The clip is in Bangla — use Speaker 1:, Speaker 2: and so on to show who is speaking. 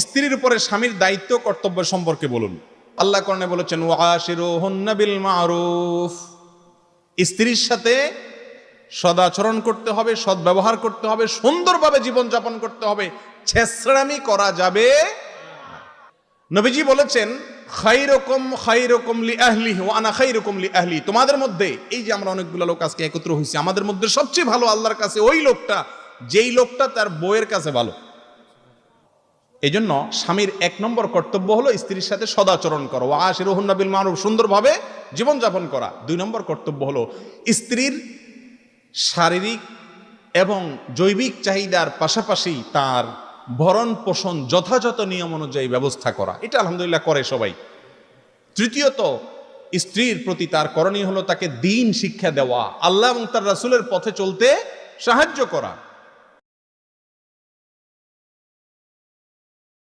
Speaker 1: স্ত্রীর উপরে স্বামীর দায়িত্ব কর্তব্য সম্পর্কে বলুন। আল্লাহ কোরআনে বলেছেন ওয়াশিরুহুন্না বিল মারুফ, স্ত্রীর সাথে সদাচরণ করতে হবে, সৎ ব্যবহার করতে হবে, সুন্দরভাবে জীবনযাপন করতে হবে, ছেঁচড়ামি করা যাবে। নবীজি বলেছেন খায়রুকুম লিআহলিহি ওয়া আনা খায়রুকুম লিআহলি, তোমাদের মধ্যে এই যে আমরা অনেকগুলো লোক আজকে একত্র হইছি, আমাদের মধ্যে সবচেয়ে ভালো আল্লাহর কাছে ওই লোকটা যেই লোকটা তার বউয়ের কাছে ভালো। এই জন্য স্বামীর 1 নম্বর কর্তব্য হলো স্ত্রীর সাথে সদাচরণ করা, ওয়াশিরুহুন্না বিল মারুফ, সুন্দরভাবে জীবনযাপন করা। 2 নম্বর কর্তব্য হলো স্ত্রীর শারীরিক এবং জৈবিক চাহিদার পাশাপাশি তার ভরণ পোষণ যথাযথ নিয়ম অনুযায়ী ব্যবস্থা করা। এটা আলহামদুলিল্লাহ করে সবাই। তৃতীয়ত, স্ত্রীর প্রতি তার করণীয় হলো তাকে দ্বীন শিক্ষা দেওয়া, আল্লাহ এবং তার রাসূলের পথে চলতে সাহায্য করা।